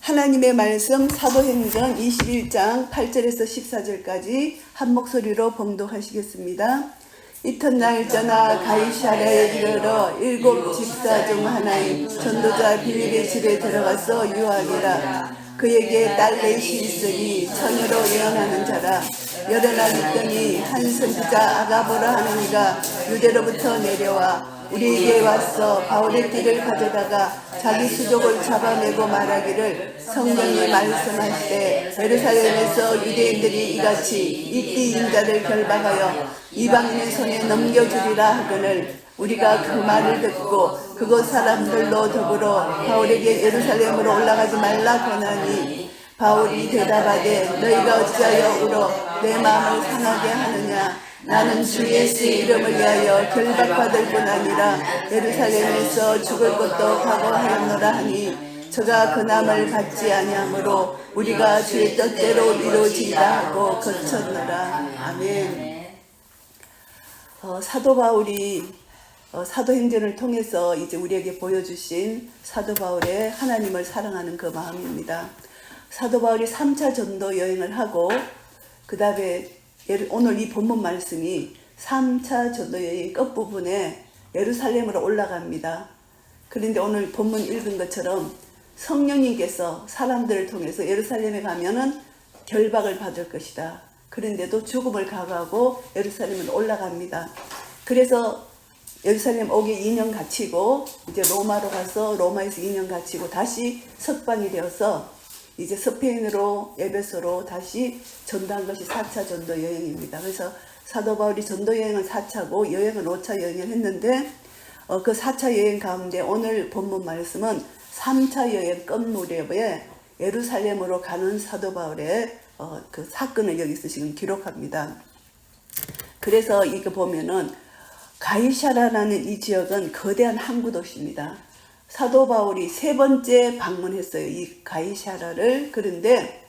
하나님의 말씀 사도행전 21장 8절에서 14절까지 한 목소리로 봉독하시겠습니다. 이튿날 저나 가이사랴에 이르러 7 집사 중 하나인 전도자 빌립의 집에 들어가서 유하니라. 그에게 딸 넷이 있으니 처녀로 예언하는 자라. 여러 날 있더니 한 선지자 아가보라 하는 이가 유대로부터 내려와 우리에게 와서 바울의 띠를 가져다가 자기 수족을 잡아내고 말하기를 성령이 말씀하시되 예루살렘에서 유대인들이 이같이 이 띠 인자를 결박하여 이방인의 손에 넘겨주리라 하거늘 우리가 그 말을 듣고 그곳 사람들로 더불어 바울에게 예루살렘으로 올라가지 말라 권하니 바울이 대답하되 너희가 어찌하여 울어 내 마음을 상하게 하느냐. 나는 주 예수 이름을 위하여 결박받을 뿐 아니라 예루살렘에서 죽을 것도 각오하였노라 하니 저가 그 남을 받지 아니하므로 우리가 주의 뜻대로 이루어지리라 하고 거쳤노라. 아멘. 사도 바울이 사도행전을 통해서 이제 우리에게 보여주신 사도 바울의 하나님을 사랑하는 그 마음입니다. 사도 바울이 3차 전도 여행을 하고 그 다음에 오늘 이 본문 말씀이 3차 전도 여행 끝부분에 예루살렘으로 올라갑니다. 그런데 오늘 본문 읽은 것처럼 성령님께서 사람들을 통해서 예루살렘에 가면은 결박을 받을 것이다. 그런데도 죽음을 각오하고 예루살렘으로 올라갑니다. 그래서 예루살렘 오게 2년 갇히고 이제 로마로 가서 로마에서 2년 갇히고 다시 석방이 되어서 이제 스페인으로 에베소로 다시 전도한 것이 4차 전도 여행입니다. 그래서 사도 바울이 전도 여행은 4차고 여행은 5차 여행을 했는데 그 4차 여행 가운데 오늘 본문 말씀은 3차 여행 끝 무렵에 예루살렘으로 가는 사도 바울의 그 사건을 여기서 지금 기록합니다. 그래서 이거 보면은 가이사랴라는 이 지역은 거대한 항구 도시입니다. 사도 바울이 3번째 방문했어요. 이 가이사랴를. 그런데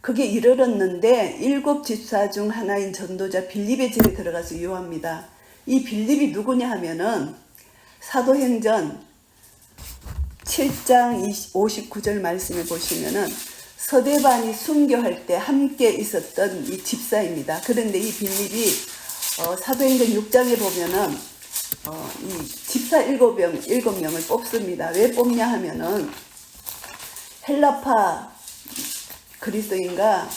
그게 이르렀는데 7 집사 중 하나인 전도자 빌립의 집에 들어가서 유합니다. 이 빌립이 누구냐 하면은 사도행전 7장 59절 말씀에 보시면은 서대반이 순교할 때 함께 있었던 이 집사입니다. 그런데 이 빌립이 사도행전 6장에 보면은 이 집사 7명을 뽑습니다. 왜 뽑냐 하면은 헬라파 그리스도인과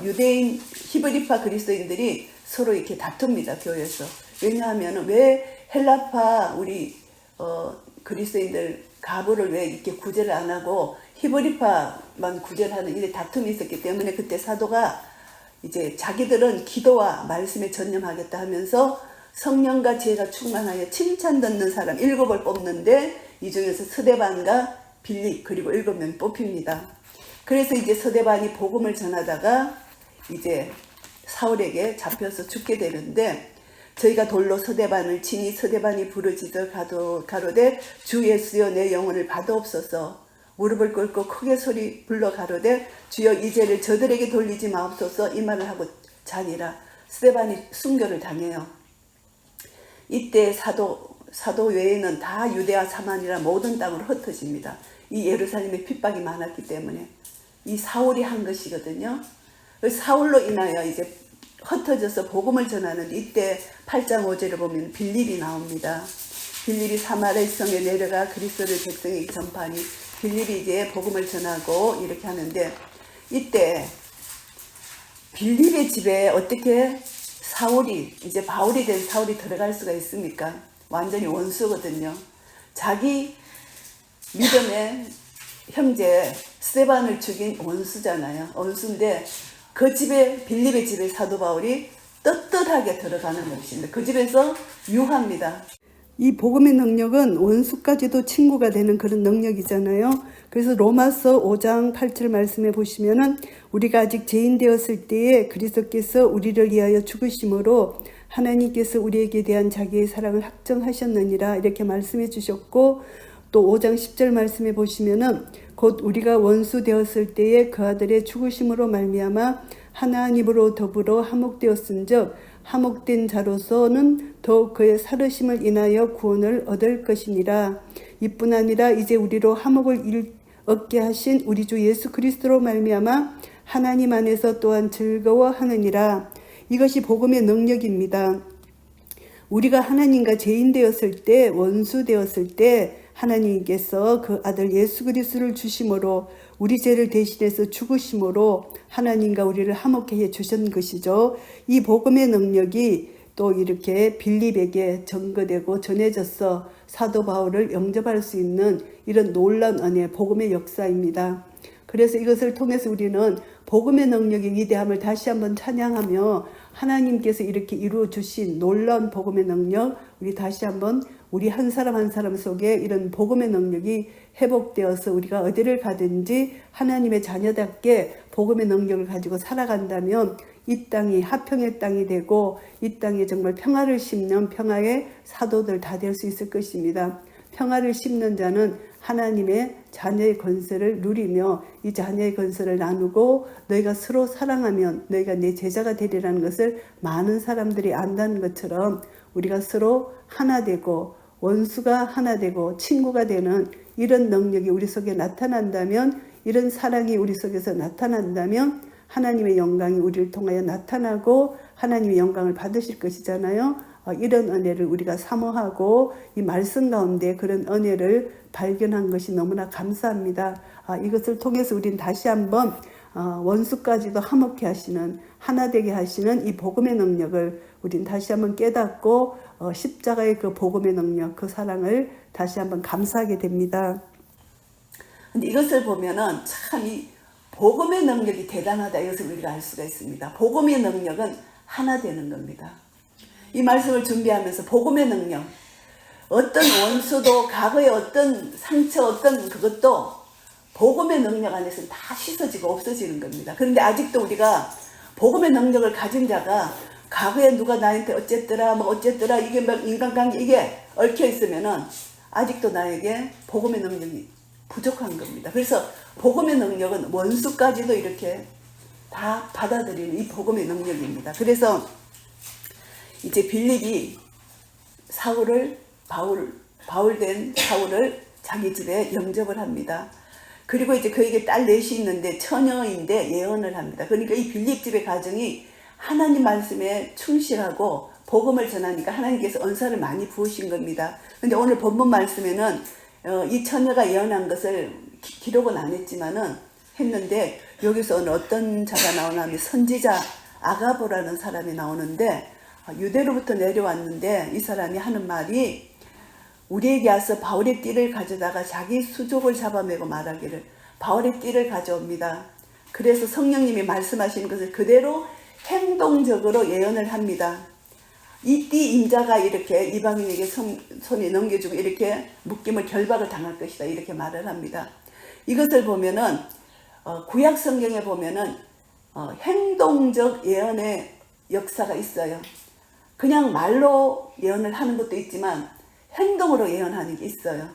유대인 히브리파 그리스도인들이 서로 이렇게 다툽니다. 교회에서. 왜냐하면 왜 헬라파 우리 그리스도인들 가부를 왜 이렇게 구제를 안 하고 히브리파만 구제를 하는 이런 다툼이 있었기 때문에 그때 사도가 이제 자기들은 기도와 말씀에 전념하겠다 하면서 성령과 지혜가 충만하여 칭찬 듣는 사람 7을 뽑는데 이 중에서 스데반과 빌립 그리고 7명이 뽑힙니다. 그래서 이제 스데반이 복음을 전하다가 이제 사울에게 잡혀서 죽게 되는데 저희가 돌로 스데반을 치니 스데반이 부르짖어 가로되 주 예수여 내 영혼을 받아옵소서. 무릎을 꿇고 크게 소리 불러 가로되 주여 이 죄를 저들에게 돌리지 마옵소서. 이 말을 하고 자니라. 스데반이 순교를 당해요. 이때 사도 외에는 다 유대와 사마리아 모든 땅으로 흩어집니다. 이 예루살렘에 핍박이 많았기 때문에 이 사울이 한 것이거든요. 사울로 인하여 이제 흩어져서 복음을 전하는 이때 8장 5절을 보면 빌립이 나옵니다. 빌립이 사마리아 성에 내려가 그리스도를 백성에게 전파하니 빌립이 이제 복음을 전하고 이렇게 하는데 이때 빌립의 집에 어떻게 사울이 이제 바울이 된 사울이 들어갈 수가 있습니까? 완전히 원수거든요. 자기 믿음의 형제 스데반을 죽인 원수잖아요. 원수인데 그 집에 빌립의 집에 사도 바울이 떳떳하게 들어가는 것입니다. 그 집에서 유합니다. 이 복음의 능력은 원수까지도 친구가 되는 그런 능력이잖아요. 그래서 로마서 5장 8절 말씀에 보시면은 우리가 아직 죄인 되었을 때에 그리스도께서 우리를 위하여 죽으심으로 하나님께서 우리에게 대한 자기의 사랑을 확정하셨느니라 이렇게 말씀해 주셨고 또 5장 10절 말씀에 보시면은 곧 우리가 원수 되었을 때에 그 아들의 죽으심으로 말미암아 하나님으로 더불어 화목되었은즉 화목된 자로서는 더욱 그의 살으심을 인하여 구원을 얻을 것이니라. 이뿐 아니라 이제 우리로 화목을 얻게 하신 우리 주 예수 그리스도로 말미암아 하나님 안에서 또한 즐거워하느니라. 이것이 복음의 능력입니다. 우리가 하나님과 죄인 되었을 때, 원수 되었을 때 하나님께서 그 아들 예수 그리스도를 주심으로 우리 죄를 대신해서 죽으심으로 하나님과 우리를 화목케 해 주신 것이죠. 이 복음의 능력이 또 이렇게 빌립에게 전거되고 전해져서 사도 바울을 영접할 수 있는 이런 놀라운 은혜, 복음의 역사입니다. 그래서 이것을 통해서 우리는 복음의 능력의 위대함을 다시 한번 찬양하며 하나님께서 이렇게 이루어 주신 놀라운 복음의 능력, 우리 다시 한번 우리 한 사람 한 사람 속에 이런 복음의 능력이 회복되어서 우리가 어디를 가든지 하나님의 자녀답게 복음의 능력을 가지고 살아간다면 이 땅이 화평의 땅이 되고 이 땅에 정말 평화를 심는 평화의 사도들 다 될 수 있을 것입니다. 평화를 심는 자는 하나님의 자녀의 건설을 누리며 이 자녀의 건설을 나누고 너희가 서로 사랑하면 너희가 내 제자가 되리라는 것을 많은 사람들이 안다는 것처럼 우리가 서로 하나 되고 원수가 하나 되고 친구가 되는 이런 능력이 우리 속에 나타난다면, 이런 사랑이 우리 속에서 나타난다면 하나님의 영광이 우리를 통하여 나타나고 하나님의 영광을 받으실 것이잖아요. 이런 은혜를 우리가 사모하고 이 말씀 가운데 그런 은혜를 발견한 것이 너무나 감사합니다. 이것을 통해서 우리는 다시 한번 원수까지도 화목케 하시는, 하나 되게 하시는 이 복음의 능력을 우리는 다시 한번 깨닫고 십자가의 그 복음의 능력, 그 사랑을 다시 한번 감사하게 됩니다. 근데 이것을 보면은 참 이 복음의 능력이 대단하다, 이것을 우리가 알 수가 있습니다. 복음의 능력은 하나 되는 겁니다. 이 말씀을 준비하면서 복음의 능력, 어떤 원수도 과거의 어떤 상처, 어떤 그것도 복음의 능력 안에서는 다 씻어지고 없어지는 겁니다. 그런데 아직도 우리가 복음의 능력을 가진 자가 과거에 누가 나한테 어쨌더라 뭐 어쨌더라 이게 막 인간관계 이게 얽혀 있으면은 아직도 나에게 복음의 능력이 부족한 겁니다. 그래서 복음의 능력은 원수까지도 이렇게 다 받아들이는 이 복음의 능력입니다. 그래서 이제 빌립이 바울 된 사울을 자기 집에 영접을 합니다. 그리고 이제 그에게 딸 넷이 있는데 처녀인데 예언을 합니다. 그러니까 이 빌립 집의 가정이 하나님 말씀에 충실하고 복음을 전하니까 하나님께서 은사를 많이 부으신 겁니다. 근데 오늘 본문 말씀에는 이 처녀가 예언한 것을 기록은 안 했는데 여기서 오늘 어떤 자가 나오냐면 선지자 아가보라는 사람이 나오는데 유대로부터 내려왔는데 이 사람이 하는 말이 우리에게 와서 바울의 띠를 가져다가 자기 수족을 잡아매고 말하기를, 바울의 띠를 가져옵니다. 그래서 성령님이 말씀하시는 것을 그대로 행동적으로 예언을 합니다. 이 띠 임자가 이렇게 이방인에게 손에 넘겨주고 이렇게 묶임을 결박을 당할 것이다, 이렇게 말을 합니다. 이것을 보면은 구약 성경에 보면은 행동적 예언의 역사가 있어요. 그냥 말로 예언을 하는 것도 있지만 행동으로 예언하는 게 있어요.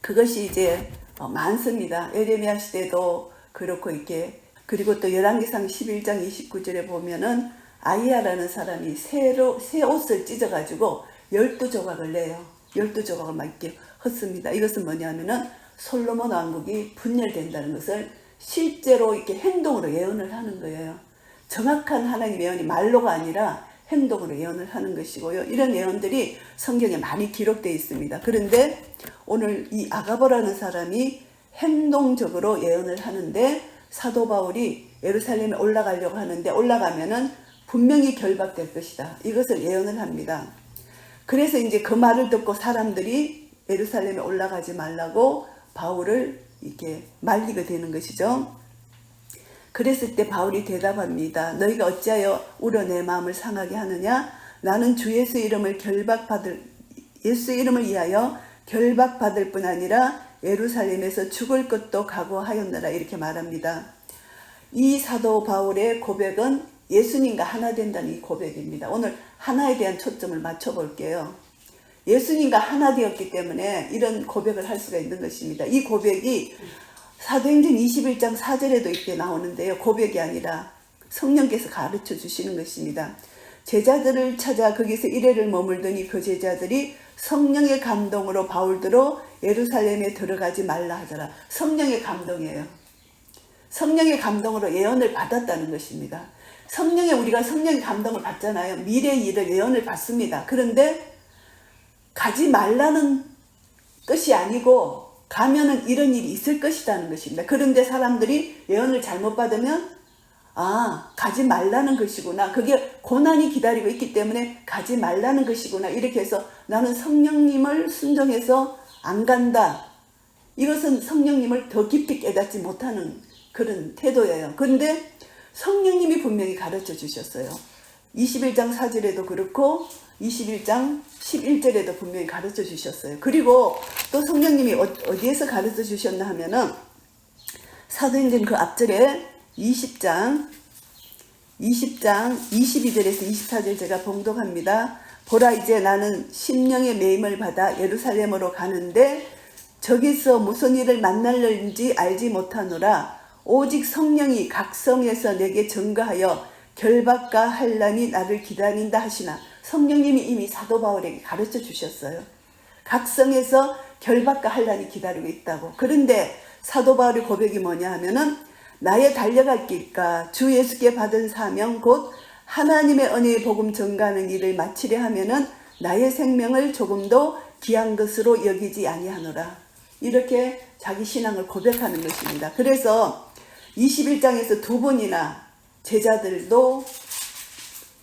그것이 이제 많습니다. 에레미야 시대도 그렇고 이렇게, 그리고 또 열왕기상 11장 29절에 보면은 아이야라는 사람이 새 옷을 찢어가지고 12조각을 내요. 12조각을 막 이렇게 헛습니다. 이것은 뭐냐면은 솔로몬 왕국이 분열된다는 것을 실제로 이렇게 행동으로 예언을 하는 거예요. 정확한 하나님의 예언이 말로가 아니라 행동으로 예언을 하는 것이고요. 이런 예언들이 성경에 많이 기록되어 있습니다. 그런데 오늘 이 아가보라는 사람이 행동적으로 예언을 하는데 사도 바울이 예루살렘에 올라가려고 하는데 올라가면은 분명히 결박될 것이다, 이것을 예언을 합니다. 그래서 이제 그 말을 듣고 사람들이 예루살렘에 올라가지 말라고 바울을 이렇게 말리게 되는 것이죠. 그랬을 때 바울이 대답합니다. 너희가 어찌하여 울어 내 마음을 상하게 하느냐? 나는 주 예수 이름을 예수 이름을 위하여 결박받을 뿐 아니라 예루살렘에서 죽을 것도 각오하였느라, 이렇게 말합니다. 이 사도 바울의 고백은 예수님과 하나 된다는 이 고백입니다. 오늘 하나에 대한 초점을 맞춰볼게요. 예수님과 하나 되었기 때문에 이런 고백을 할 수가 있는 것입니다. 이 고백이 사도행전 21장 4절에도 이렇게 나오는데요. 고백이 아니라 성령께서 가르쳐 주시는 것입니다. 제자들을 찾아 거기서 이래를 머물더니 그 제자들이 성령의 감동으로 바울더러 예루살렘에 들어가지 말라 하더라. 성령의 감동이에요. 성령의 감동으로 예언을 받았다는 것입니다. 우리가 성령의 감동을 받잖아요. 미래의 일을 예언을 받습니다. 그런데 가지 말라는 것이 아니고 가면은 이런 일이 있을 것이라는 것입니다. 그런데 사람들이 예언을 잘못 받으면 가지 말라는 것이구나. 그게 고난이 기다리고 있기 때문에 가지 말라는 것이구나. 이렇게 해서 나는 성령님을 순종해서 안 간다. 이것은 성령님을 더 깊이 깨닫지 못하는 그런 태도예요. 그런데 성령님이 분명히 가르쳐 주셨어요. 21장 4절에도 그렇고 21장 11절에도 분명히 가르쳐 주셨어요. 그리고 또 성령님이 어디에서 가르쳐 주셨나 하면은 사도행전 그 앞절에 20장 22절에서 24절 제가 봉독합니다. 보라 이제 나는 심령의 매임을 받아 예루살렘으로 가는데 저기서 무슨 일을 만날는지 알지 못하노라. 오직 성령이 각 성에서 내게 증거하여 결박과 환난이 나를 기다린다 하시나. 성령님이 이미 사도 바울에게 가르쳐 주셨어요. 각 성에서 결박과 환난이 기다리고 있다고. 그런데 사도 바울의 고백이 뭐냐 하면은 나의 달려갈 길과 주 예수께 받은 사명 곧 하나님의 은혜의 복음 전가하는 일을 마치려 하면은 나의 생명을 조금도 귀한 것으로 여기지 아니하노라. 이렇게 자기 신앙을 고백하는 것입니다. 그래서 21장에서 두 번이나 제자들도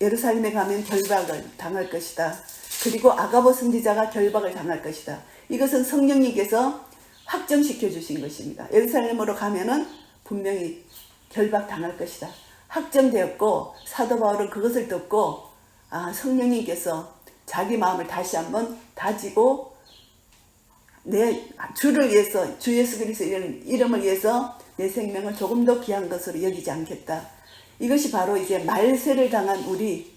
예루살렘에 가면 결박을 당할 것이다. 그리고 아가보 선지자가 결박을 당할 것이다. 이것은 성령님께서 확정시켜 주신 것입니다. 예루살렘으로 가면은 분명히 결박 당할 것이다. 확정되었고 사도 바울은 그것을 듣고 성령님께서 자기 마음을 다시 한번 다지고 내 주를 위해서 주 예수 그리스도의 이름을 위해서 내 생명을 조금 더 귀한 것으로 여기지 않겠다. 이것이 바로 이제 말세를 당한 우리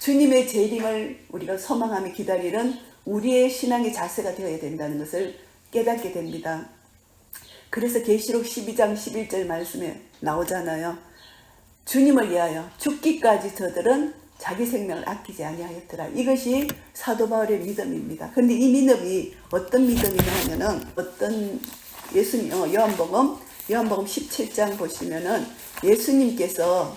주님의 재림을 우리가 소망하며 기다리는 우리의 신앙의 자세가 되어야 된다는 것을 깨닫게 됩니다. 그래서 계시록 12장 11절 말씀에 나오잖아요. 주님을 위하여 죽기까지 저들은 자기 생명을 아끼지 아니하였더라. 이것이 사도 바울의 믿음입니다. 그런데 이 믿음이 어떤 믿음이냐 하면은 어떤 예수님 요한복음 17장 보시면은 예수님께서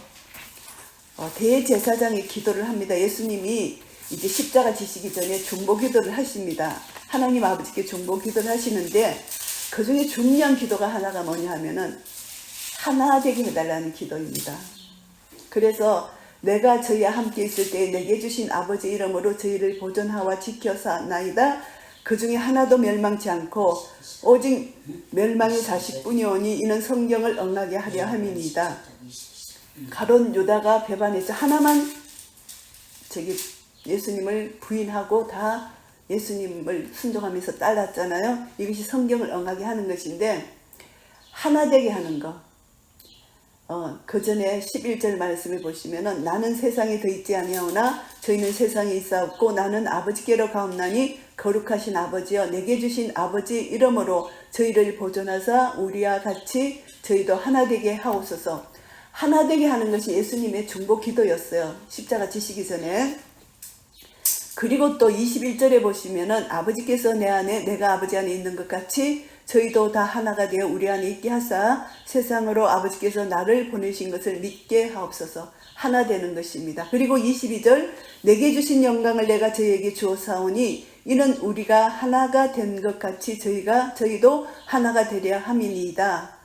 대제사장의 기도를 합니다. 예수님이 이제 십자가 지시기 전에 중보 기도를 하십니다. 하나님 아버지께 중보 기도를 하시는데 그 중에 중요한 기도가 하나가 뭐냐 하면은 하나 되게 해달라는 기도입니다. 그래서 내가 저희와 함께 있을 때 내게 주신 아버지 이름으로 저희를 보존하와 지켜사나이다. 그 중에 하나도 멸망치 않고 오직 멸망의 자식뿐이오니 이는 성경을 응하게 하려 함이니이다. 가룟 유다가 배반해서 하나만 예수님을 부인하고 다 예수님을 순종하면서 따랐잖아요. 이것이 성경을 응하게 하는 것인데 하나 되게 하는 것. 그 전에 11절 말씀을 보시면은 나는 세상에 더 있지 아니하오나 저희는 세상에 있사옵고 나는 아버지께로 가옵나니 거룩하신 아버지여 내게 주신 아버지 이름으로 저희를 보존하사 우리와 같이 저희도 하나 되게 하옵소서. 하나 되게 하는 것이 예수님의 중보 기도였어요. 십자가 지시기 전에. 그리고 또 21절에 보시면은 아버지께서 내 안에 내가 아버지 안에 있는 것 같이 저희도 다 하나가 되어 우리 안에 있게 하사 세상으로 아버지께서 나를 보내신 것을 믿게 하옵소서. 하나 되는 것입니다. 그리고 22절 내게 주신 영광을 내가 저희에게 주었사오니 이는 우리가 하나가 된 것 같이 저희도 하나가 되려 함이니이다.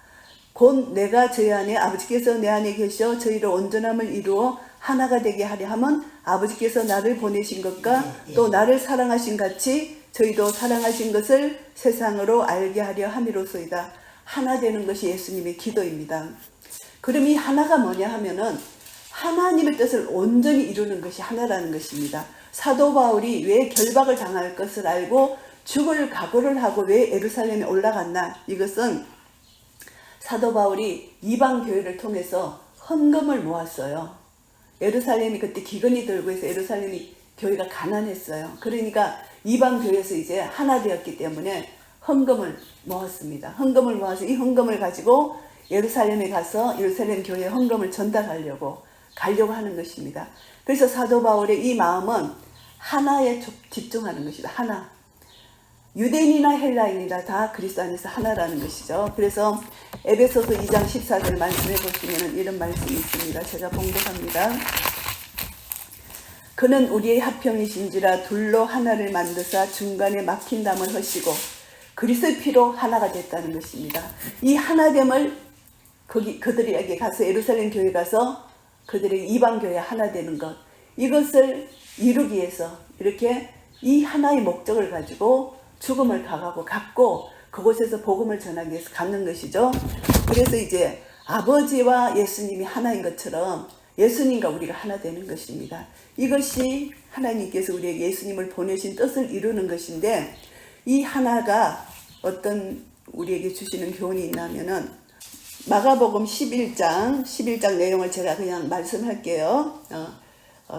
곧 내가 저희 안에 아버지께서 내 안에 계셔 저희로 온전함을 이루어 하나가 되게 하려 함은 아버지께서 나를 보내신 것과 또 나를 사랑하신 같이 저희도 사랑하신 것을 세상으로 알게 하려 함이로소이다. 하나 되는 것이 예수님의 기도입니다. 그럼 이 하나가 뭐냐 하면은 하나님의 뜻을 온전히 이루는 것이 하나라는 것입니다. 사도 바울이 왜 결박을 당할 것을 알고 죽을 각오를 하고 왜 예루살렘에 올라갔나? 이것은 사도 바울이 이방 교회를 통해서 헌금을 모았어요. 예루살렘이 그때 기근이 들고 해서 예루살렘이 교회가 가난했어요. 그러니까 이방 교회에서 이제 하나 되었기 때문에 헌금을 모았습니다. 헌금을 모아서 이 헌금을 가지고 예루살렘에 가서 예루살렘 교회에 헌금을 전달하려고 가려고 하는 것입니다. 그래서 사도 바울의 이 마음은 하나에 집중하는 것이다. 하나. 유대인이나 헬라인이나 다 그리스도 안에서 하나라는 것이죠. 그래서 에베소서 2장 14절 말씀해 보시면 이런 말씀이 있습니다. 제가 봉독합니다. 그는 우리의 합형이신지라 둘로 하나를 만드사 중간에 막힌 담을 허시고 그리스도의 피로 하나가 됐다는 것입니다. 이 하나됨을 그들에게 가서 예루살렘 교회 가서 그들의 이방 교회 하나 되는 것, 이것을 이루기 위해서 이렇게 이 하나의 목적을 가지고 죽음을 갖고 그곳에서 복음을 전하기 위해서 갖는 것이죠. 그래서 이제 아버지와 예수님이 하나인 것처럼 예수님과 우리가 하나 되는 것입니다. 이것이 하나님께서 우리에게 예수님을 보내신 뜻을 이루는 것인데, 이 하나가 어떤 우리에게 주시는 교훈이 있냐면은 마가복음 11장 내용을 제가 그냥 말씀할게요.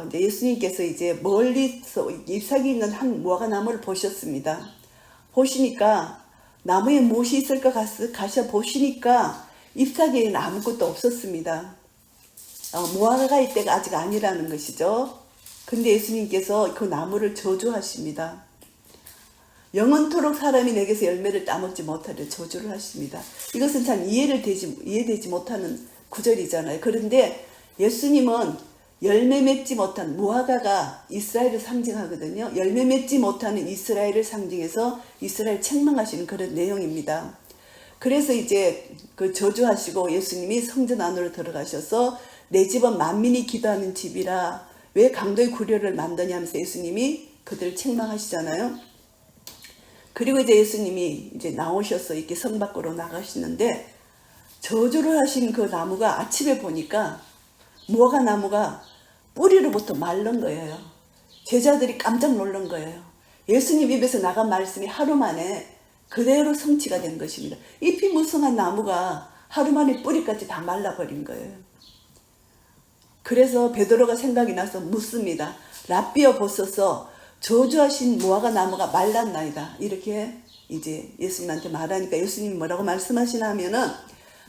이제 예수님께서 이제 멀리서 잎사귀 있는 한 무화과 나무를 보셨습니다. 보시니까 나무에 무엇이 있을 것 가셔 보시니까 잎사귀에는 아무것도 없었습니다. 무화과가 이 때가 아직 아니라는 것이죠. 근데 예수님께서 그 나무를 저주하십니다. 영원토록 사람이 내게서 열매를 따먹지 못하려 저주를 하십니다. 이것은 참 이해되지 못하는 구절이잖아요. 그런데 예수님은 열매 맺지 못한 무화과가 이스라엘을 상징하거든요. 열매 맺지 못하는 이스라엘을 상징해서 이스라엘 책망하시는 그런 내용입니다. 그래서 이제 그 저주하시고 예수님이 성전 안으로 들어가셔서 내 집은 만민이 기도하는 집이라 왜 강도의 구려를 만드냐 하면서 예수님이 그들을 책망하시잖아요. 그리고 이제 예수님이 이제 나오셔서 이렇게 성 밖으로 나가시는데 저주를 하신 그 나무가 아침에 보니까 무화과 나무가 뿌리로부터 마른 거예요. 제자들이 깜짝 놀란 거예요. 예수님 입에서 나간 말씀이 하루 만에 그대로 성취가 된 것입니다. 잎이 무성한 나무가 하루 만에 뿌리까지 다 말라버린 거예요. 그래서 베드로가 생각이 나서 묻습니다. 랍비여 보소서, 저주하신 무화과 나무가 말랐나이다. 이렇게 이제 예수님한테 말하니까 예수님이 뭐라고 말씀하시나 하면은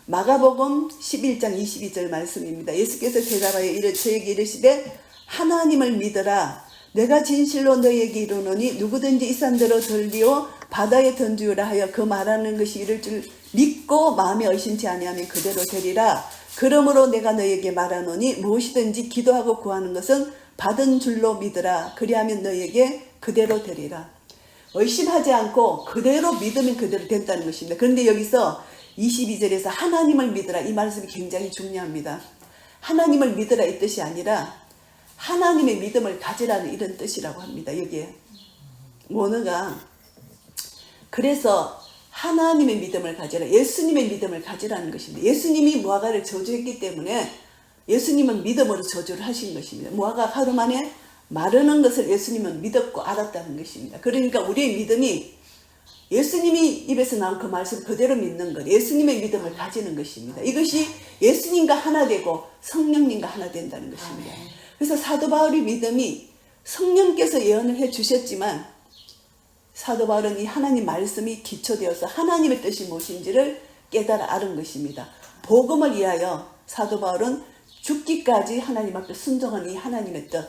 마가복음 11장 22절 말씀입니다. 예수께서 대답하여 저에게 이르시되 하나님을 믿으라. 내가 진실로 너희에게 이르노니 누구든지 이 산대로 들리오 바다에 던지우라 하여 그 말하는 것이 이를 줄 믿고 마음에 의심치 아니하면 그대로 되리라. 그러므로 내가 너희에게 말하노니 무엇이든지 기도하고 구하는 것은 받은 줄로 믿으라. 그리하면 너희에게 그대로 되리라. 의심하지 않고 그대로 믿으면 그대로 된다는 것입니다. 그런데 여기서 22절에서 하나님을 믿으라, 이 말씀이 굉장히 중요합니다. 하나님을 믿으라 이 뜻이 아니라 하나님의 믿음을 가지라는 이런 뜻이라고 합니다. 여기에 원어가 그래서 하나님의 믿음을 가지라, 예수님의 믿음을 가지라는 것입니다. 예수님이 무화과를 저주했기 때문에 예수님은 믿음으로 저주를 하신 것입니다. 무화과 하루 만에 마르는 것을 예수님은 믿었고 알았다는 것입니다. 그러니까 우리의 믿음이 예수님이 입에서 나온 그 말씀 그대로 믿는 것, 예수님의 믿음을 가지는 것입니다. 이것이 예수님과 하나 되고 성령님과 하나 된다는 것입니다. 그래서 사도 바울의 믿음이 성령께서 예언을 해 주셨지만 사도 바울은 이 하나님 말씀이 기초되어서 하나님의 뜻이 무엇인지를 깨달아 아는 것입니다. 복음을 위하여 사도 바울은 죽기까지 하나님 앞에 순종하는 이 하나님의 뜻,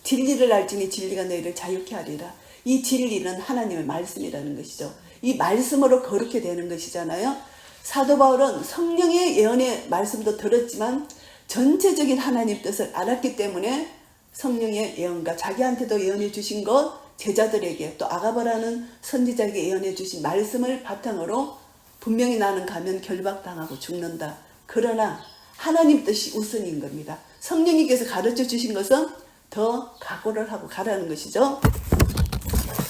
진리를 알지니 진리가 너희를 자유케 하리라. 이 진리는 하나님의 말씀이라는 것이죠. 이 말씀으로 거룩게 되는 것이잖아요. 사도 바울은 성령의 예언의 말씀도 들었지만 전체적인 하나님 뜻을 알았기 때문에 성령의 예언과 자기한테도 예언해 주신 것, 제자들에게 또 아가바라는 선지자에게 예언해 주신 말씀을 바탕으로 분명히 나는 가면 결박당하고 죽는다. 그러나 하나님 뜻이 우선인 겁니다. 성령님께서 가르쳐 주신 것은 더 각오를 하고 가라는 것이죠.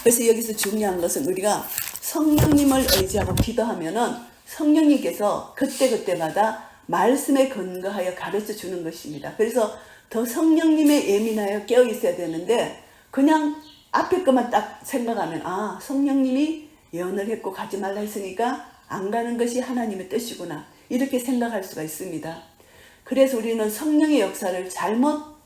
그래서 여기서 중요한 것은 우리가 성령님을 의지하고 기도하면은 성령님께서 그때그때마다 말씀에 근거하여 가르쳐 주는 것입니다. 그래서 더 성령님에 예민하여 깨어 있어야 되는데 그냥 앞에 것만 딱 생각하면 성령님이 예언을 했고 가지 말라 했으니까 안 가는 것이 하나님의 뜻이구나 이렇게 생각할 수가 있습니다. 그래서 우리는 성령의 역사를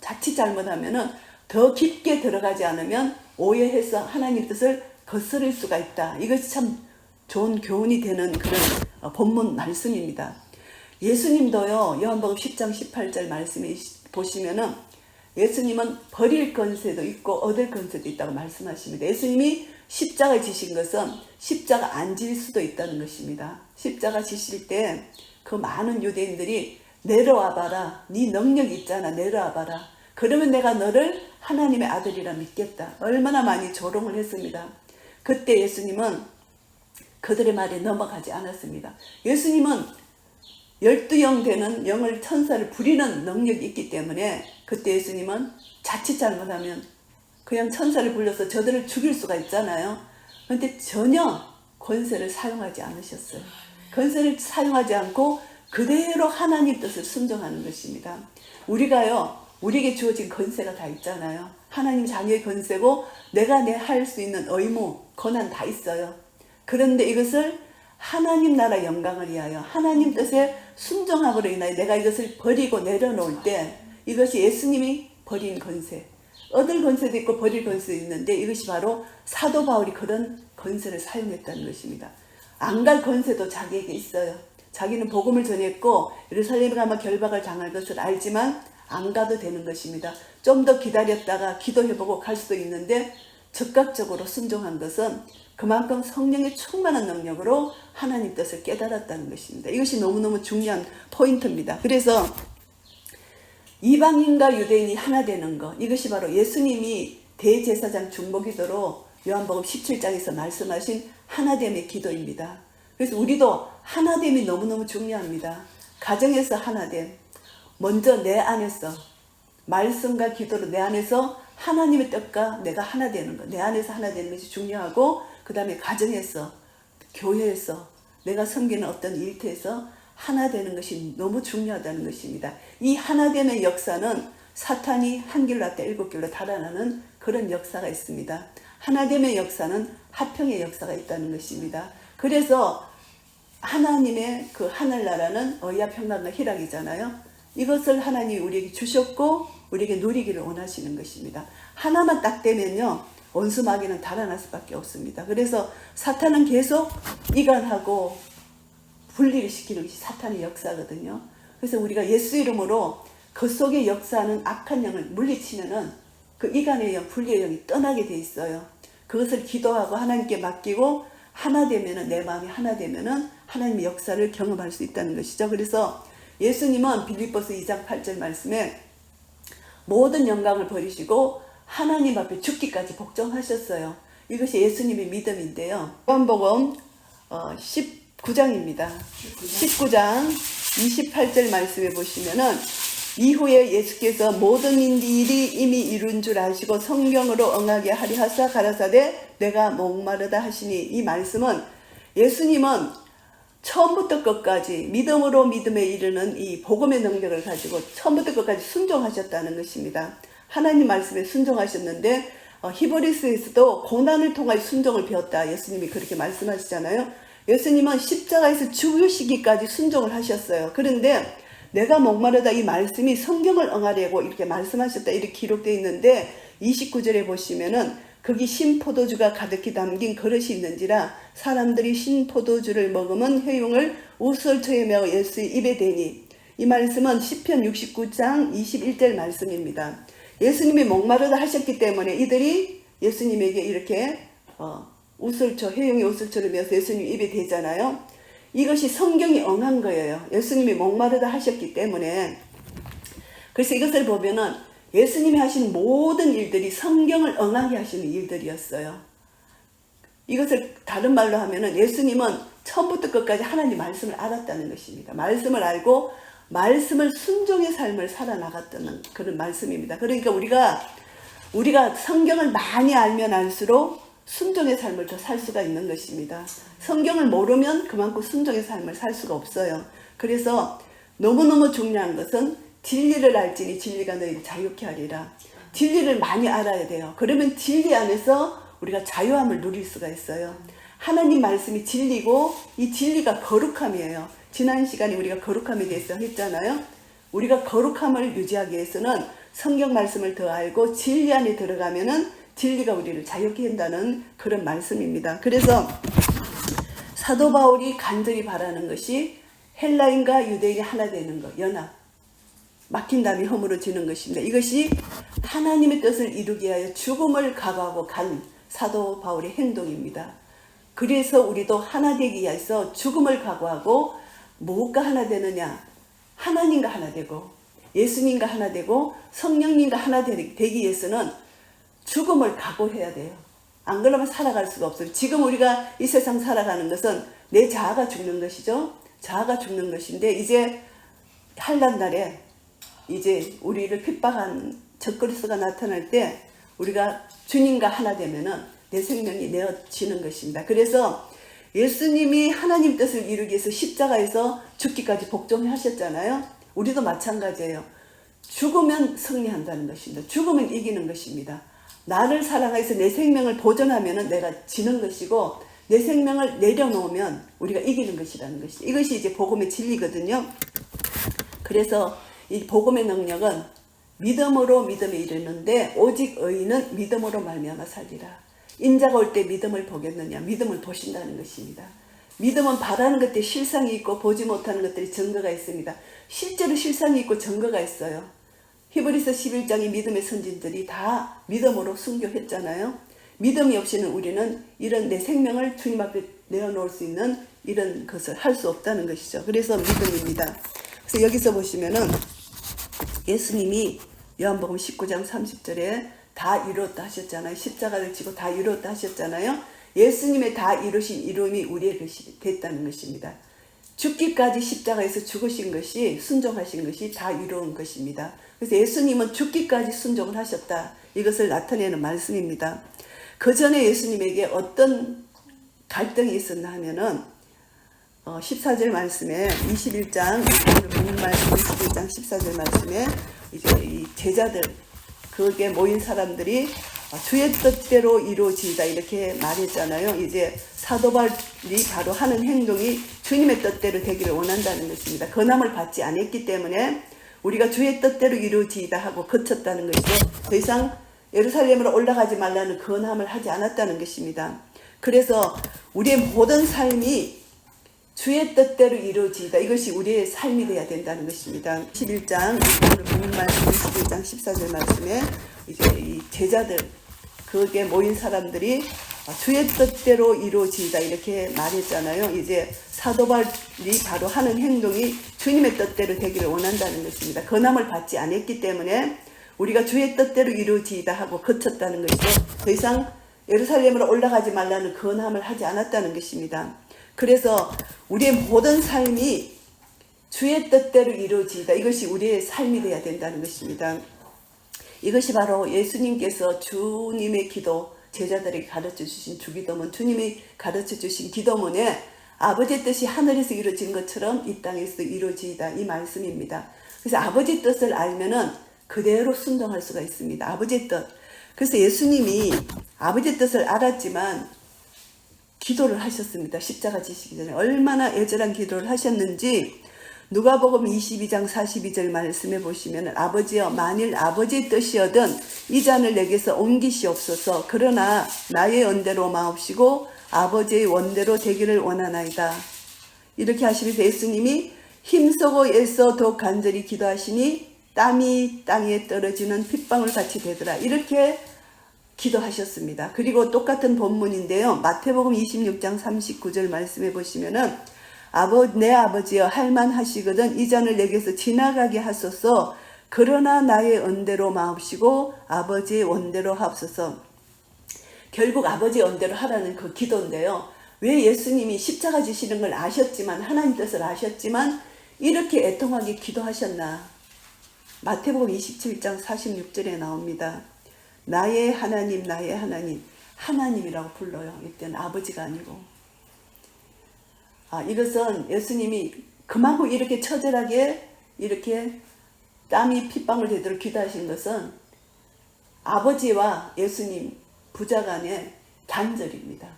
자칫 잘못하면은 더 깊게 들어가지 않으면 오해해서 하나님 뜻을 거스를 수가 있다. 이것이 참 좋은 교훈이 되는 그런 본문 말씀입니다. 예수님도요, 요한복음 10장 18절 말씀에 보시면은 예수님은 버릴 권세도 있고 얻을 권세도 있다고 말씀하십니다. 예수님이 십자가 지신 것은 십자가 안 질 수도 있다는 것입니다. 십자가 지실 때 그 많은 유대인들이 내려와 봐라. 네 능력 있잖아. 내려와 봐라. 그러면 내가 너를 하나님의 아들이라 믿겠다. 얼마나 많이 조롱을 했습니다. 그때 예수님은 그들의 말에 넘어가지 않았습니다. 예수님은 12영 되는 영을 천사를 부리는 능력이 있기 때문에 그때 예수님은 자칫 잘못하면 그냥 천사를 불러서 저들을 죽일 수가 있잖아요. 그런데 전혀 권세를 사용하지 않으셨어요. 권세를 사용하지 않고 그대로 하나님 뜻을 순종하는 것입니다. 우리에게 주어진 권세가 다 있잖아요. 하나님 자녀의 권세고 내가 할 수 있는 의무, 권한 다 있어요. 그런데 이것을 하나님 나라 영광을 위하여 하나님 뜻에 순종함으로 인하여 내가 이것을 버리고 내려놓을 때 이것이 예수님이 버린 권세, 얻을 권세도 있고 버릴 권세도 있는데 이것이 바로 사도 바울이 그런 권세를 사용했다는 것입니다. 안 갈 권세도 자기에게 있어요. 자기는 복음을 전했고 예루살렘에 가면 결박을 당할 것을 알지만 안 가도 되는 것입니다. 좀 더 기다렸다가 기도해보고 갈 수도 있는데 즉각적으로 순종한 것은 그만큼 성령의 충만한 능력으로 하나님 뜻을 깨달았다는 것입니다. 이것이 너무너무 중요한 포인트입니다. 그래서 이방인과 유대인이 하나 되는 것, 이것이 바로 예수님이 대제사장 중보기도로 요한복음 17장에서 말씀하신 하나됨의 기도입니다. 그래서 우리도 하나됨이 너무너무 중요합니다. 가정에서 하나됨, 먼저 내 안에서 말씀과 기도로 내 안에서 하나님의 뜻과 내가 하나 되는 것, 내 안에서 하나 되는 것이 중요하고 그 다음에 가정에서, 교회에서, 내가 섬기는 어떤 일터에서 하나 되는 것이 너무 중요하다는 것입니다. 이 하나됨의 역사는 사탄이 한 길로 왔다 일곱 길로 달아나는 그런 역사가 있습니다. 하나됨의 역사는 화평의 역사가 있다는 것입니다. 그래서 하나님의 그 하늘나라는 의와 평강과 희락이잖아요. 이것을 하나님이 우리에게 주셨고 우리에게 누리기를 원하시는 것입니다. 하나만 딱 되면요 원수 마귀는 달아날 수밖에 없습니다. 그래서 사탄은 계속 이간하고 분리를 시키는 것이 사탄의 역사거든요. 그래서 우리가 예수 이름으로 그 속에 역사하는 악한 영을 물리치면은 그 이간의 영, 분리의 영이 떠나게 돼 있어요. 그것을 기도하고 하나님께 맡기고 하나 되면은, 내 마음이 하나 되면은 하나님의 역사를 경험할 수 있다는 것이죠. 그래서 예수님은 빌립보서 2장 8절 말씀에 모든 영광을 버리시고 하나님 앞에 죽기까지 복종하셨어요. 이것이 예수님의 믿음인데요. 요한복음 19장입니다. 19장 28절 말씀에 보시면은 이후에 예수께서 모든 일이 이미 이룬 줄 아시고 성경으로 응하게 하리 하사 가라사대 내가 목마르다 하시니, 이 말씀은 예수님은 처음부터 끝까지 믿음으로 믿음에 이르는 이 복음의 능력을 가지고 처음부터 끝까지 순종하셨다는 것입니다. 하나님 말씀에 순종하셨는데 히브리서에서도 고난을 통하여 순종을 배웠다, 예수님이 그렇게 말씀하시잖아요. 예수님은 십자가에서 죽으시기까지 순종을 하셨어요. 그런데 내가 목마르다, 이 말씀이 성경을 응하려고 이렇게 말씀하셨다 이렇게 기록되어 있는데 29절에 보시면은 거기 신포도주가 가득히 담긴 그릇이 있는지라 사람들이 신포도주를 먹으면 회용을 우설초에 매어 예수의 입에 대니, 이 말씀은 시편 69장 21절 말씀입니다. 예수님이 목마르다 하셨기 때문에 이들이 예수님에게 이렇게 우설초, 회용의 우설초를 매어서 예수님 입에 대잖아요. 이것이 성경이 응한 거예요. 예수님이 목마르다 하셨기 때문에. 그래서 이것을 보면은 예수님이 하신 모든 일들이 성경을 응하게 하시는 일들이었어요. 이것을 다른 말로 하면은 예수님은 처음부터 끝까지 하나님 말씀을 알았다는 것입니다. 말씀을 알고 말씀을 순종의 삶을 살아나갔다는 그런 말씀입니다. 그러니까 우리가 성경을 많이 알면 알수록 순종의 삶을 더 살 수가 있는 것입니다. 성경을 모르면 그만큼 순종의 삶을 살 수가 없어요. 그래서 너무너무 중요한 것은 진리를 알지니 진리가 너희를 자유케 하리라. 진리를 많이 알아야 돼요. 그러면 진리 안에서 우리가 자유함을 누릴 수가 있어요. 하나님 말씀이 진리고 이 진리가 거룩함이에요. 지난 시간에 우리가 거룩함에 대해서 했잖아요. 우리가 거룩함을 유지하기 위해서는 성경 말씀을 더 알고 진리 안에 들어가면은 진리가 우리를 자유케 한다는 그런 말씀입니다. 그래서 사도 바울이 간절히 바라는 것이 헬라인과 유대인이 하나 되는 것, 연합. 막힌 담이 허물어지는 것입니다. 이것이 하나님의 뜻을 이루기 위하여 죽음을 각오하고 간 사도 바울의 행동입니다. 그래서 우리도 하나 되기 위해서 죽음을 각오하고 무엇과 하나 되느냐? 하나님과 하나 되고 예수님과 하나 되고 성령님과 하나 되기 위해서는 죽음을 각오해야 돼요. 안 그러면 살아갈 수가 없어요. 지금 우리가 이 세상 살아가는 것은 내 자아가 죽는 것이죠. 자아가 죽는 것인데 이제 한란 날에 이제 우리를 핍박한 적그리스도가 나타날 때 우리가 주님과 하나 되면은 내 생명이 내어지는 것입니다. 그래서 예수님이 하나님 뜻을 이루기 위해서 십자가에서 죽기까지 복종하셨잖아요. 우리도 마찬가지예요. 죽으면 승리한다는 것입니다. 죽으면 이기는 것입니다. 나를 사랑해서 내 생명을 보존하면 내가 지는 것이고 내 생명을 내려놓으면 우리가 이기는 것이라는 것이 이것이 이제 복음의 진리거든요. 그래서 이 복음의 능력은 믿음으로 믿음에 이르는데 오직 의인은 믿음으로 말미암아 살리라. 인자가 올 때 믿음을 보겠느냐? 믿음을 보신다는 것입니다. 믿음은 바라는 것들이 실상이 있고 보지 못하는 것들이 증거가 있습니다. 실제로 실상이 있고 증거가 있어요. 히브리서 11장의 믿음의 선진들이 다 믿음으로 순교했잖아요. 믿음이 없이는 우리는 이런 내 생명을 주님 앞에 내어놓을 수 있는 이런 것을 할 수 없다는 것이죠. 그래서 믿음입니다. 그래서 여기서 보시면은 예수님이 요한복음 19장 30절에 다 이루었다 하셨잖아요. 십자가를 지고 다 이루었다 하셨잖아요. 예수님의 다 이루신 이름이 우리의 것이 됐다는 것입니다. 죽기까지 십자가에서 죽으신 것이 순종하신 것이 다 이루은 것입니다. 그래서 예수님은 죽기까지 순종을 하셨다. 이것을 나타내는 말씀입니다. 그 전에 예수님에게 어떤 갈등이 있었나 하면은 14절 말씀에 21장 본문 말씀 21장 14절 말씀에 이제 이 제자들 거기에 모인 사람들이 주의 뜻대로 이루어지이다 이렇게 말했잖아요. 이제 사도 바울이 바로 하는 행동이 주님의 뜻대로 되기를 원한다는 것입니다. 권함을 받지 않았기 때문에 우리가 주의 뜻대로 이루어지이다 하고 거쳤다는 것이죠. 더 이상 예루살렘으로 올라가지 말라는 권함을 하지 않았다는 것입니다. 그래서 우리의 모든 삶이 주의 뜻대로 이루어지이다. 이것이 우리의 삶이 되어야 된다는 것입니다. 11장 본문 말씀 11장 14절 말씀에 이제 이 제자들 거기에 모인 사람들이 주의 뜻대로 이루어지이다 이렇게 말했잖아요. 이제 사도 바울이 바로 하는 행동이 주님의 뜻대로 되기를 원한다는 것입니다. 권함을 받지 않았기 때문에 우리가 주의 뜻대로 이루어지이다 하고 거쳤다는 것이죠. 더 이상 예루살렘으로 올라가지 말라는 권함을 하지 않았다는 것입니다. 그래서 우리의 모든 삶이 주의 뜻대로 이루어지이다. 이것이 우리의 삶이 되어야 된다는 것입니다. 이것이 바로 예수님께서 주님의 기도, 제자들에게 가르쳐 주신 주기도문, 주님이 가르쳐 주신 기도문에 아버지의 뜻이 하늘에서 이루어진 것처럼 이 땅에서도 이루어지이다. 이 말씀입니다. 그래서 아버지의 뜻을 알면은 그대로 순종할 수가 있습니다. 아버지의 뜻. 그래서 예수님이 아버지의 뜻을 알았지만 기도를 하셨습니다. 십자가 지시기 전에 얼마나 애절한 기도를 하셨는지 누가복음 22장 42절 말씀해 보시면 아버지여 만일 아버지의 뜻이여든 이 잔을 내게서 옮기시옵소서. 그러나 나의 원대로 마옵시고 아버지의 원대로 되기를 원하나이다. 이렇게 하시면서 예수님이 힘쓰고 애써 더욱 간절히 기도하시니 땀이 땅에 떨어지는 핏방울 같이 되더라. 이렇게 기도하셨습니다. 그리고 똑같은 본문인데요. 마태복음 26장 39절 말씀해 보시면은 내 아버지여 할만하시거든 이 잔을 내게서 지나가게 하소서. 그러나 나의 언대로 마옵시고 아버지의 원대로 하옵소서. 결국 아버지의 원대로 하라는 그 기도인데요. 왜 예수님이 십자가 지시는 걸 아셨지만 하나님 뜻을 아셨지만 이렇게 애통하게 기도하셨나. 마태복음 27장 46절에 나옵니다. 나의 하나님 나의 하나님 하나님이라고 불러요. 이때는 아버지가 아니고 이것은 예수님이 그만큼 이렇게 처절하게 이렇게 땀이 핏방울 되도록 기도하신 것은 아버지와 예수님 부자간의 단절입니다.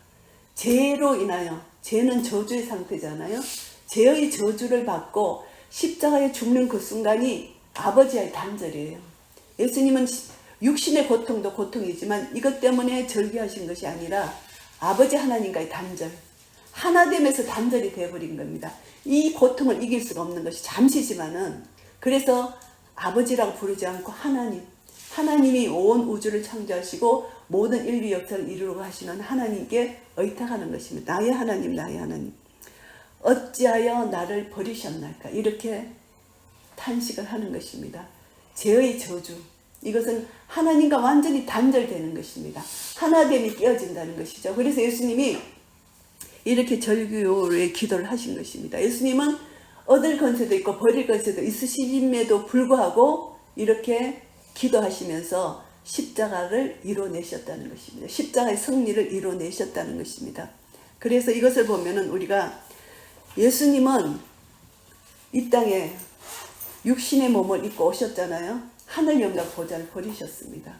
죄로 인하여 죄는 저주의 상태잖아요. 죄의 저주를 받고 십자가에 죽는 그 순간이 아버지와의 단절이에요. 예수님은 육신의 고통도 고통이지만 이것 때문에 절규하신 것이 아니라 아버지 하나님과의 단절, 하나됨에서 단절이 되어버린 겁니다. 이 고통을 이길 수가 없는 것이 잠시지만은 그래서 아버지라고 부르지 않고 하나님, 하나님이 온 우주를 창조하시고 모든 인류 역사를 이루려고 하시는 하나님께 의탁하는 것입니다. 나의 하나님, 나의 하나님. 어찌하여 나를 버리셨나이까? 이렇게 탄식을 하는 것입니다. 죄의 저주. 이것은 하나님과 완전히 단절되는 것입니다. 하나됨이 깨어진다는 것이죠. 그래서 예수님이 이렇게 절규의 기도를 하신 것입니다. 예수님은 얻을 건세도 있고 버릴 건세도 있으심에도 불구하고 이렇게 기도하시면서 십자가를 이뤄내셨다는 것입니다. 십자가의 승리를 이뤄내셨다는 것입니다. 그래서 이것을 보면은 우리가 예수님은 이 땅에 육신의 몸을 입고 오셨잖아요. 하늘 영광 보좌를 버리셨습니다.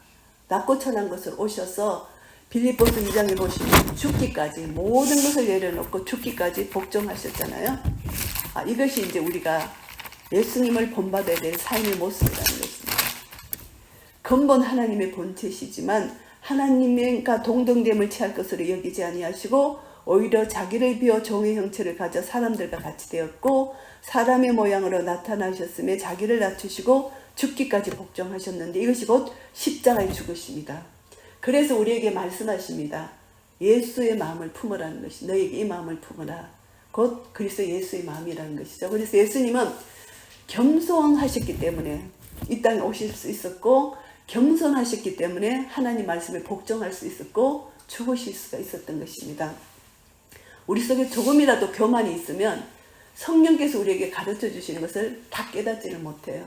낮고 천한 것을 오셔서 빌립보서 2장에 보시면 죽기까지 모든 것을 내려놓고 죽기까지 복종하셨잖아요. 이것이 이제 우리가 예수님을 본받아야 될 삶의 모습이라는 것입니다. 근본 하나님의 본체시지만 하나님과 동등됨을 취할 것으로 여기지 아니하시고 오히려 자기를 비워 종의 형체를 가져 사람들과 같이 되었고 사람의 모양으로 나타나셨음에 자기를 낮추시고 죽기까지 복종하셨는데 이것이 곧 십자가의 죽으심이다. 그래서 우리에게 말씀하십니다. 예수의 마음을 품으라는 것이 너에게 이 마음을 품으라. 곧 그리스도 예수의 마음이라는 것이죠. 그래서 예수님은 겸손하셨기 때문에 이 땅에 오실 수 있었고 겸손하셨기 때문에 하나님 말씀에 복종할 수 있었고 죽으실 수가 있었던 것입니다. 우리 속에 조금이라도 교만이 있으면 성령께서 우리에게 가르쳐 주시는 것을 다 깨닫지를 못해요.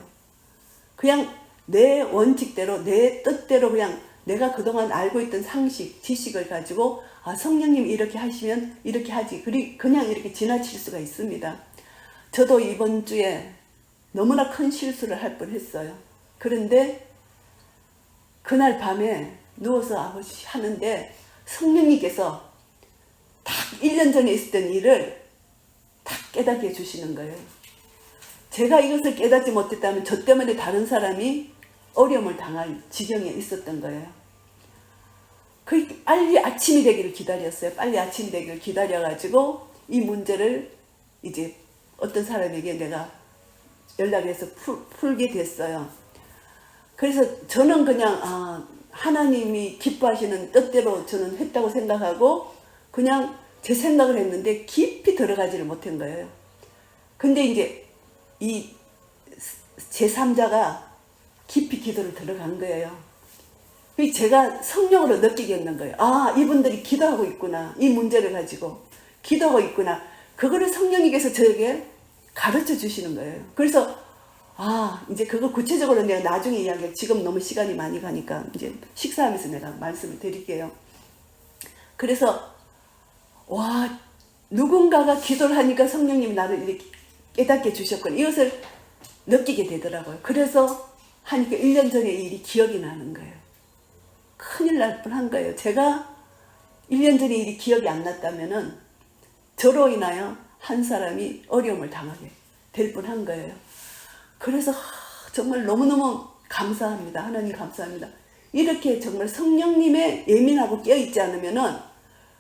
그냥 내 원칙대로 내 뜻대로 그냥 내가 그동안 알고 있던 상식, 지식을 가지고 성령님이 이렇게 하시면 이렇게 하지 그냥 이렇게 지나칠 수가 있습니다. 저도 이번 주에 너무나 큰 실수를 할 뻔했어요. 그런데 그날 밤에 누워서 아버지 하는데 성령님께서 딱 1년 전에 있었던 일을 딱 깨닫게 해주시는 거예요. 제가 이것을 깨닫지 못했다면 저 때문에 다른 사람이 어려움을 당할 지경에 있었던 거예요. 빨리 아침이 되기를 기다렸어요. 빨리 아침이 되기를 기다려가지고 이 문제를 이제 어떤 사람에게 내가 연락해서 풀게 됐어요. 그래서 저는 그냥 하나님이 기뻐하시는 뜻대로 저는 했다고 생각하고 그냥 제 생각을 했는데 깊이 들어가지를 못한 거예요. 근데 이제 이 제3자가 깊이 기도를 들어간 거예요. 제가 성령으로 느끼겠는 거예요. 이분들이 기도하고 있구나. 이 문제를 가지고 기도하고 있구나. 그거를 성령님께서 저에게 가르쳐 주시는 거예요. 그래서 이제 그거 구체적으로 내가 나중에 이야기할 지금 너무 시간이 많이 가니까 이제 식사하면서 내가 말씀을 드릴게요. 그래서 누군가가 기도를 하니까 성령님이 나를 이렇게 깨닫게 주셨군. 이것을 느끼게 되더라고요. 그래서 하니까 1년 전에 이 일이 기억이 나는 거예요. 큰일 날 뻔한 거예요. 제가 1년 전에 일이 기억이 안 났다면은 저로 인하여 한 사람이 어려움을 당하게 될 뻔한 거예요. 그래서 정말 너무너무 감사합니다. 하나님 감사합니다. 이렇게 정말 성령님의 예민하고 깨어있지 않으면은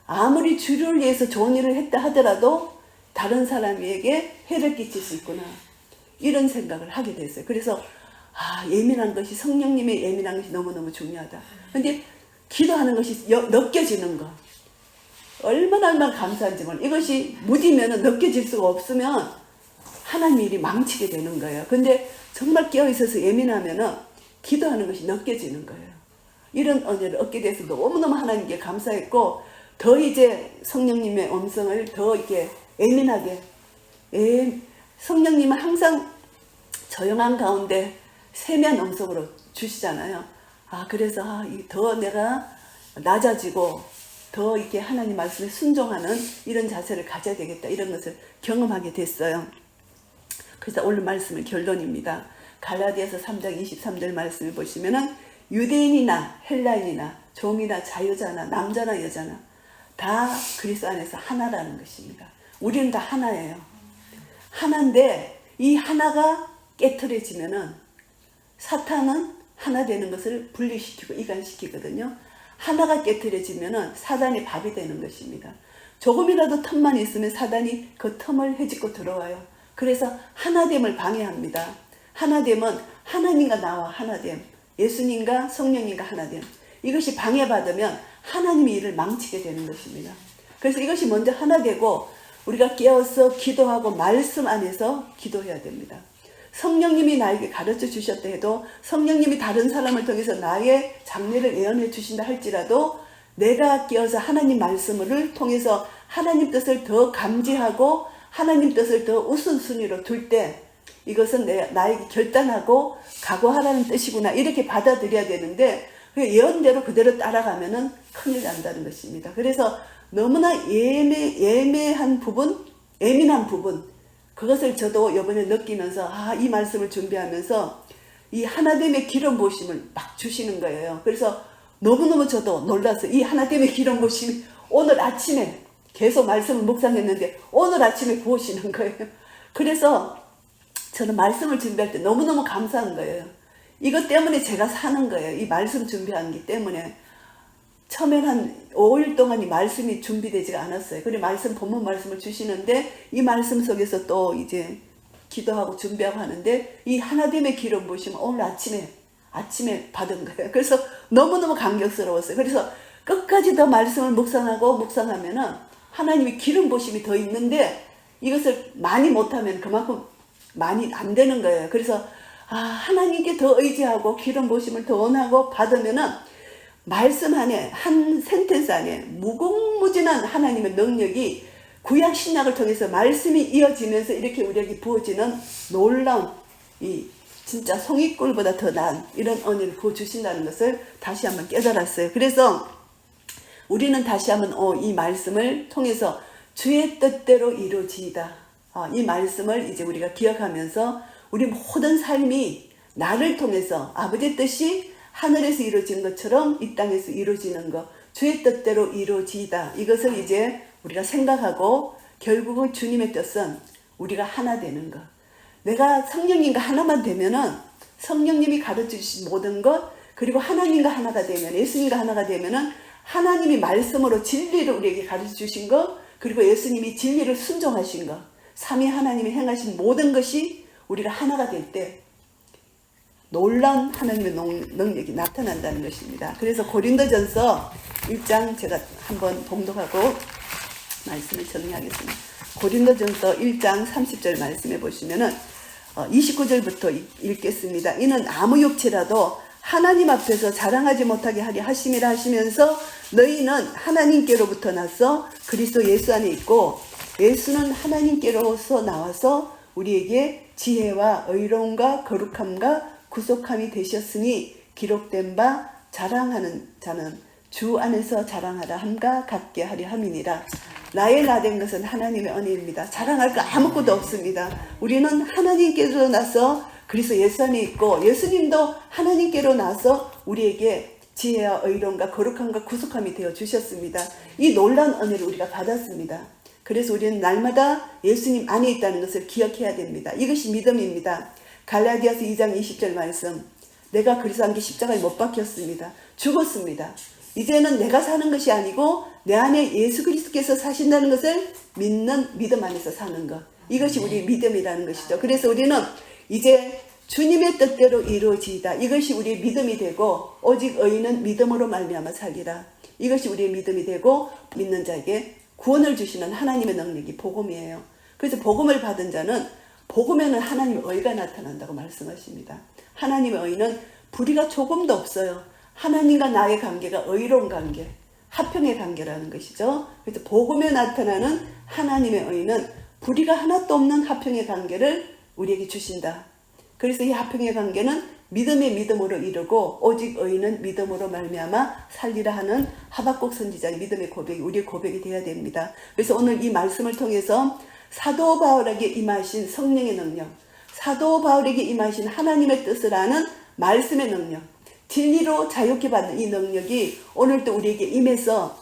아무리 주를 위해서 좋은 일을 했다 하더라도 다른 사람에게 해를 끼칠 수 있구나. 이런 생각을 하게 됐어요. 그래서 예민한 것이 성령님의 예민한 것이 너무너무 중요하다. 근데 기도하는 것이 느껴지는 거. 얼마나 감사한지 몰라요. 이것이 무디면 느껴질 수가 없으면 하나님 일이 망치게 되는 거예요. 근데 정말 깨어있어서 예민하면은 기도하는 것이 느껴지는 거예요. 이런 은혜를 얻게 돼서 너무너무 하나님께 감사했고 더 이제 성령님의 음성을 더 이렇게 예민하게 성령님은 항상 조용한 가운데 세미한 음성으로 주시잖아요. 그래서 더 내가 낮아지고 더 이렇게 하나님 말씀에 순종하는 이런 자세를 가져야 되겠다. 이런 것을 경험하게 됐어요. 그래서 오늘 말씀의 결론입니다. 갈라디아서 3장 23절 말씀을 보시면은 유대인이나 헬라인이나 종이나 자유자나 남자나 여자나 다 그리스도 안에서 하나라는 것입니다. 우리는 다 하나예요. 하나인데 이 하나가 깨트려지면은 사탄은 하나 되는 것을 분리시키고 이간시키거든요. 하나가 깨트려지면은 사단의 밥이 되는 것입니다. 조금이라도 틈만 있으면 사단이 그 틈을 헤집고 들어와요. 그래서 하나됨을 방해합니다. 하나됨은 하나님과 나와 하나됨, 예수님과 성령님과 하나됨. 이것이 방해받으면 하나님의 일을 망치게 되는 것입니다. 그래서 이것이 먼저 하나 되고 우리가 깨어서 기도하고 말씀 안에서 기도해야 됩니다. 성령님이 나에게 가르쳐 주셨다 해도, 성령님이 다른 사람을 통해서 나의 장래를 예언해 주신다 할지라도, 내가 깨어서 하나님 말씀을 통해서 하나님 뜻을 더 감지하고 하나님 뜻을 더 우선순위로 둘 때, 이것은 나에게 결단하고 각오하라는 뜻이구나, 이렇게 받아들여야 되는데, 예언대로 그대로 따라가면은 큰일 난다는 것입니다. 그래서 너무나 예민한 부분, 그것을 저도 이번에 느끼면서, 이 말씀을 준비하면서 이 하나됨의 기름 부으심을 막 주시는 거예요. 그래서 너무너무 저도 놀라서, 이 하나됨의 기름 부으심이 오늘 아침에 계속 말씀을 묵상했는데 오늘 아침에 부으시는 거예요. 그래서 저는 말씀을 준비할 때 너무너무 감사한 거예요. 이것 때문에 제가 사는 거예요. 이 말씀 준비하기 때문에. 처음엔 한 5일 동안 이 말씀이 준비되지가 않았어요. 그래 본문 말씀을 주시는데 이 말씀 속에서 또 이제 기도하고 준비하고 하는데, 이 하나됨의 기름 부으심을 오늘 아침에 받은 거예요. 그래서 너무너무 감격스러웠어요. 그래서 끝까지 더 말씀을 묵상하면은 하나님의 기름 부으심이 더 있는데, 이것을 많이 못하면 그만큼 많이 안 되는 거예요. 그래서 하나님께 더 의지하고 기름 부으심을 더 원하고 받으면은 말씀 안에, 한 센텐스 안에 무궁무진한 하나님의 능력이 구약 신약을 통해서 말씀이 이어지면서 이렇게 우리에게 부어지는 놀라운, 이 진짜 송이꿀보다 더 나은 이런 은혜를 부어주신다는 것을 다시 한번 깨달았어요. 그래서 우리는 다시 한번 이 말씀을 통해서 주의 뜻대로 이루어지이다, 이 말씀을 이제 우리가 기억하면서 우리 모든 삶이 나를 통해서 아버지의 뜻이 하늘에서 이루어진 것처럼 이 땅에서 이루어지는 것, 주의 뜻대로 이루어지이다, 이것을 이제 우리가 생각하고, 결국은 주님의 뜻은 우리가 하나 되는 것. 내가 성령님과 하나만 되면은, 성령님이 가르쳐 주신 모든 것, 그리고 하나님과 하나가 되면, 예수님과 하나가 되면은 하나님이 말씀으로 진리를 우리에게 가르쳐 주신 것, 그리고 예수님이 진리를 순종하신 것, 삼위 하나님이 행하신 모든 것이 우리가 하나가 될 때 놀라운 하나님의 능력이 나타난다는 것입니다. 그래서 고린도전서 1장 제가 한번 봉독하고 말씀을 정리하겠습니다. 고린도전서 1장 30절 말씀해 보시면은 29절부터 읽겠습니다. 이는 아무 육체라도 하나님 앞에서 자랑하지 못하게 하리 하심이라 하시면서, 너희는 하나님께로부터 나서 그리스도 예수 안에 있고, 예수는 하나님께로서 나와서 우리에게 지혜와 의로움과 거룩함과 구속함이 되셨으니, 기록된 바 자랑하는 자는 주 안에서 자랑하라 함과 같게 하려 함이니라. 나의 나된 것은 하나님의 은혜입니다. 자랑할 거 아무것도 없습니다. 우리는 하나님께로 나서 그리스도 예수 안에 있고, 예수님도 하나님께로 나서 우리에게 지혜와 의로움과 거룩함과 구속함이 되어 주셨습니다. 이 놀라운 은혜를 우리가 받았습니다. 그래서 우리는 날마다 예수님 안에 있다는 것을 기억해야 됩니다. 이것이 믿음입니다. 갈라디아서 2장 20절 말씀, 내가 그리스도 함께 십자가에 못 박혔습니다. 죽었습니다. 이제는 내가 사는 것이 아니고 내 안에 예수 그리스도께서 사신다는 것을 믿는 믿음 안에서 사는 것, 이것이 우리의 믿음이라는 것이죠. 그래서 우리는 이제 주님의 뜻대로 이루어지이다, 이것이 우리의 믿음이 되고, 오직 의인은 믿음으로 말미암아 살리라, 이것이 우리의 믿음이 되고, 믿는 자에게 구원을 주시는 하나님의 능력이 복음이에요. 그래서 복음을 받은 자는, 복음에는 하나님의 의가 나타난다고 말씀하십니다. 하나님의 의는 불의가 조금도 없어요. 하나님과 나의 관계가 의로운 관계, 화평의 관계라는 것이죠. 그래서 복음에 나타나는 하나님의 의는 불의가 하나도 없는 화평의 관계를 우리에게 주신다. 그래서 이 화평의 관계는 믿음의 믿음으로 이루고, 오직 의인은 믿음으로 말미암아 살리라 하는 하박국 선지자의 믿음의 고백이 우리의 고백이 되어야 됩니다. 그래서 오늘 이 말씀을 통해서 사도 바울에게 임하신 성령의 능력, 사도 바울에게 임하신 하나님의 뜻을 아는 말씀의 능력, 진리로 자유케 받는 이 능력이 오늘도 우리에게 임해서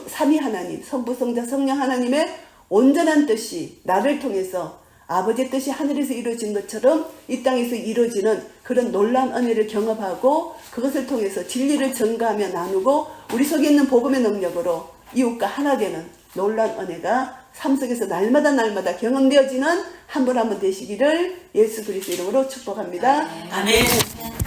삼위 하나님, 성부, 성자, 성령 하나님의 온전한 뜻이 나를 통해서 아버지의 뜻이 하늘에서 이루어진 것처럼 이 땅에서 이루어지는 그런 놀라운 은혜를 경험하고, 그것을 통해서 진리를 전가하며 나누고, 우리 속에 있는 복음의 능력으로 이웃과 하나 되는 놀란 은혜가 삶 속에서 날마다 경험되어지는 한 분 한 분 되시기를 예수 그리스도 이름으로 축복합니다. 아멘.